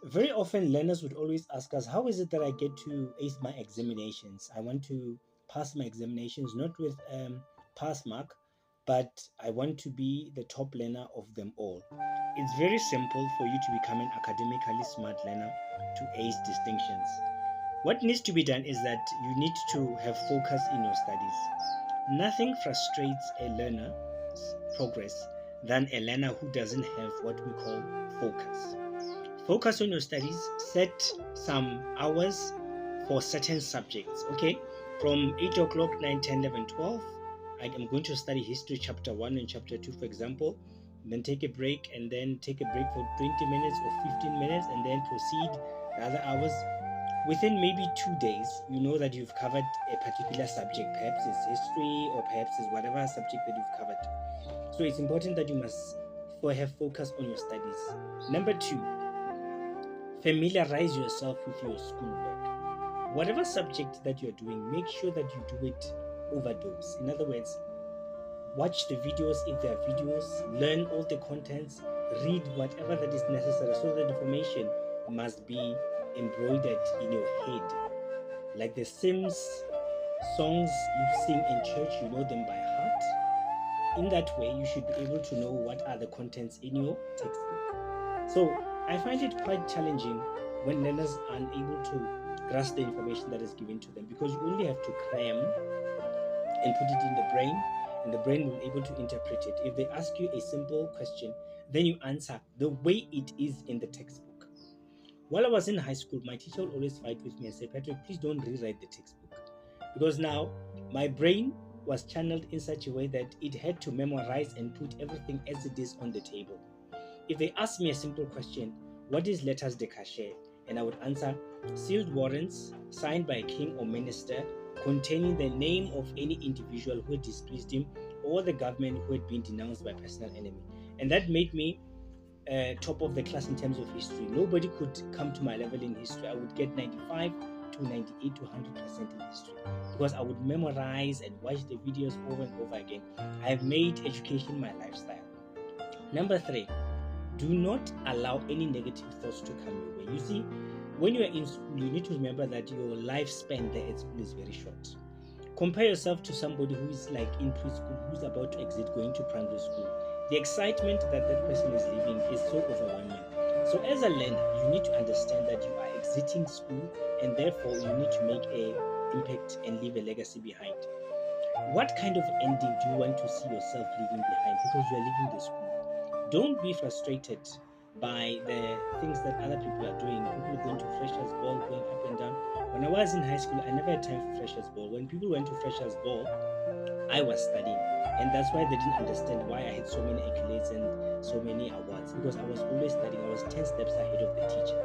Very often, learners would always ask us, how is it that I get to ace my examinations? I want to pass my examinations, not with pass mark, but I want to be the top learner of them all. It's very simple for you to become an academically smart learner to ace distinctions. What needs to be done is that you need to have focus in your studies. Nothing frustrates a learner's progress than a learner who doesn't have what we call focus. Focus on your studies, set some hours for certain subjects, okay? From 8 o'clock, 9, 10, 11, 12, I am going to study history chapter 1 and chapter 2, for example. Then take a break and then take a break for 20 minutes or 15 minutes and then proceed the other hours. Within maybe 2 days, you know that you've covered a particular subject. Perhaps it's history or perhaps it's whatever subject that you've covered. So it's important that you must have focus on your studies. Number two, familiarize yourself with your schoolwork. Whatever subject that you're doing, make sure that you do it overdose. In other words, watch the videos if there are videos, learn all the contents, read whatever that is necessary so that information must be embroidered in your head. Like the Sims songs you sing in church, you know them by heart. In that way, you should be able to know what are the contents in your textbook. So I find it quite challenging when learners are unable to grasp the information that is given to them, because you only have to cram and put it in the brain, and the brain will be able to interpret it. If they ask you a simple question, then you answer the way it is in the textbook. While I was in high school, my teacher would always fight with me and say, Patrick, please don't rewrite the textbook. Because now my brain was channeled in such a way that it had to memorize and put everything as it is on the table. If they ask me a simple question, what is letters de cachet? And I would answer, sealed warrants signed by a king or minister containing the name of any individual who had displeased him or the government who had been denounced by personal enemy. And that made me top of the class in terms of history. Nobody could come to my level in history. I would get 95 to 98 to 100% in history because I would memorize and watch the videos over and over again. I have made education my lifestyle. Number three, do not allow any negative thoughts to come your way. You see, when you are in school, you need to remember that your lifespan there at school is very short. Compare yourself to somebody who is like in preschool, who's about to exit going to primary school. The excitement that that person is living is so overwhelming. So as a learner, you need to understand that you are exiting school and therefore you need to make an impact and leave a legacy behind. What kind of ending do you want to see yourself leaving behind because you are leaving the school? Don't be frustrated by the things that other people are doing. People going to freshers ball, going up and down. When I was in high school, I never had time for freshers ball. When people went to freshers ball, I was studying, and that's why they didn't understand why I had so many accolades and so many awards, because I was always studying. I was 10 steps ahead of the teacher.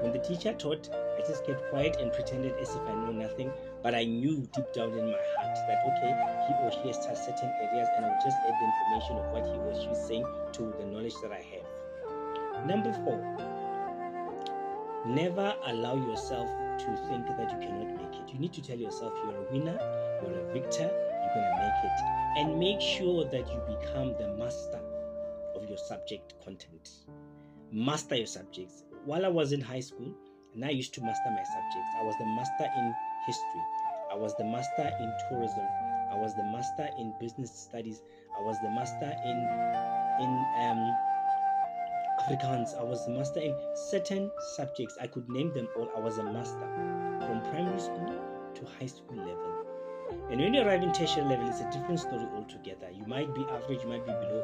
When the teacher taught, I just kept quiet and pretended as if I knew nothing, but I knew deep down in my heart that okay, he or she has touched certain areas, and I would just add the information of what he or she is saying to the knowledge that I have. Number four, never allow yourself to think that you cannot make it. You need to tell yourself you're a winner, you're a victor, you're going to make it. And make sure that you become the master of your subject content. Master your subjects. While I was in high school, and I used to master my subjects, I was the master in history, I was the master in tourism, I was the master in business studies, I was the master in Afrikaans, I was the master in certain subjects. I could name them all. I was a master from primary school to high school level. And when you arrive in tertiary level, it's a different story altogether. You might be average, you might be below,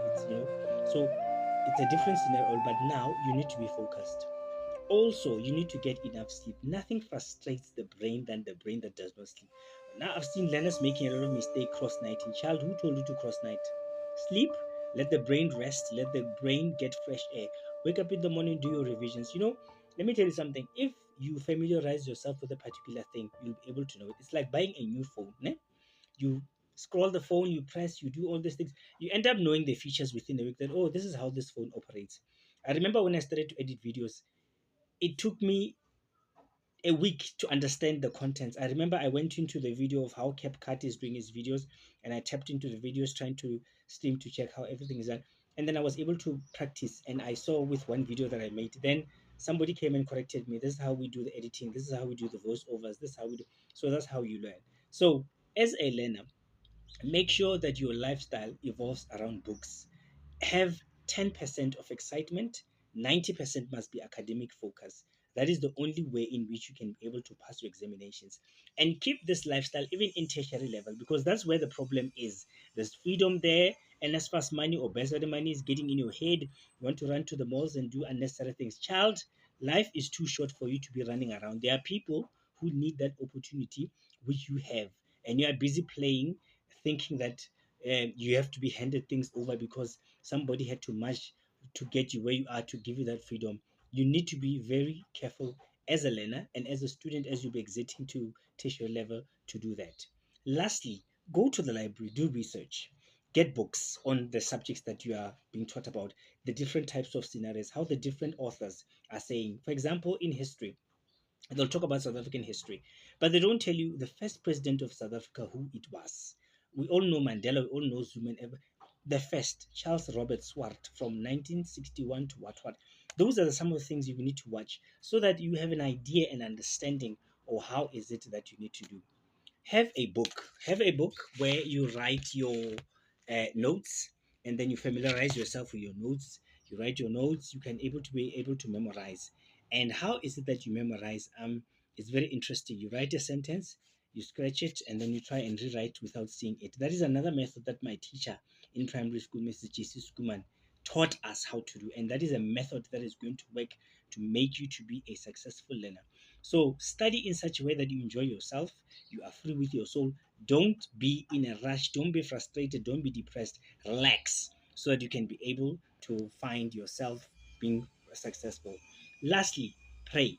so it's a different scenario, but now you need to be focused. Also, you need to get enough sleep. Nothing frustrates the brain than the brain that does not sleep. Now, I've seen learners making a lot of mistakes cross nighting. Child, who told you to cross night? Sleep, let the brain rest, let the brain get fresh air. Wake up in the morning, do your revisions. Let me tell you something. If you familiarize yourself with a particular thing, you'll be able to know it. It's like buying a new phone. You scroll the phone, you press, you do all these things. You end up knowing the features within a week that, oh, this is how this phone operates. I remember when I started to edit videos, it took me a week to understand the contents. I remember I went into the video of how CapCut is doing his videos, and I tapped into the videos trying to stream to check how everything is done. And then I was able to practice, and I saw with one video that I made. Then somebody came and corrected me. This is how we do the editing. This is how we do the voiceovers. This is how we do. So that's how you learn. So as a learner, make sure that your lifestyle evolves around books. Have 10% of excitement, 90% must be academic focus. That is the only way in which you can be able to pass your examinations. And keep this lifestyle even in tertiary level, because that's where the problem is. There's freedom there, and as far as money or best the money is getting in your head, you want to run to the malls and do unnecessary things. Child, life is too short for you to be running around. There are people who need that opportunity which you have, and you are busy playing, thinking that you have to be handed things over because somebody had to march to get you where you are to give you that freedom. You need to be very careful as a learner and as a student as you'll be exiting to tertiary level to do that. Lastly, go to the library, do research, get books on the subjects that you are being taught about, the different types of scenarios, how the different authors are saying. For example, in history, they'll talk about South African history, but they don't tell you the first president of South Africa, who it was. We all know Mandela, we all know Zuma, and the first, Charles Robert Swart, from 1961 to what. Those are some of the things you need to watch so that you have an idea and understanding of how is it that you need to do. Have a book where you write your notes, and then you familiarize yourself with your notes. You write your notes, you can able to be able to memorize. And how is it that you memorize? It's very interesting. You write a sentence, you scratch it, and then you try and rewrite without seeing it. That is another method that my teacher in primary school, Mrs. JC Skuman, taught us how to do, and that is a method that is going to work to make you to be a successful learner. So study in such a way that you enjoy yourself, you are free with your soul. Don't be in a rush, don't be frustrated, don't be depressed. Relax so that you can be able to find yourself being successful. Lastly, pray.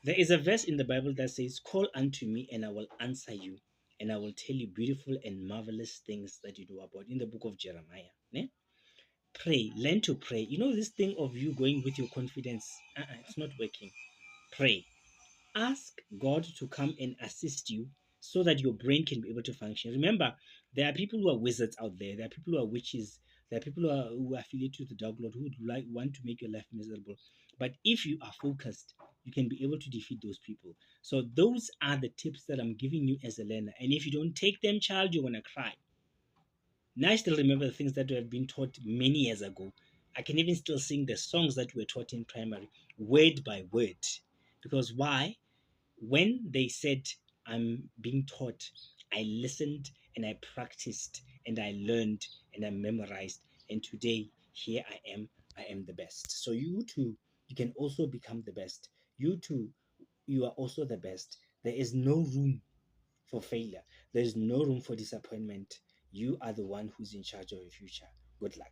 There is a verse in the Bible that says, "Call unto me and I will answer you, and I will tell you beautiful and marvelous things that you know about," in the book of Jeremiah. Ne? Pray, learn to pray. You know, this thing of you going with your confidence, it's not working. Pray. Ask God to come and assist you so that your brain can be able to function. Remember, there are people who are wizards out there. There are people who are witches. There are people who are affiliated with the dark lord who would want to make your life miserable. But if you are focused, you can be able to defeat those people. So those are the tips that I'm giving you as a learner. And if you don't take them, child, you're gonna cry. Now I still remember the things that have been taught many years ago. I can even still sing the songs that were taught in primary, word by word. Because why? When they said I'm being taught, I listened and I practiced and I learned and I memorized. And today, here I am the best. So you too, you can also become the best. You too, you are also the best. There is no room for failure, there is no room for disappointment. You are the one who's in charge of your future. Good luck.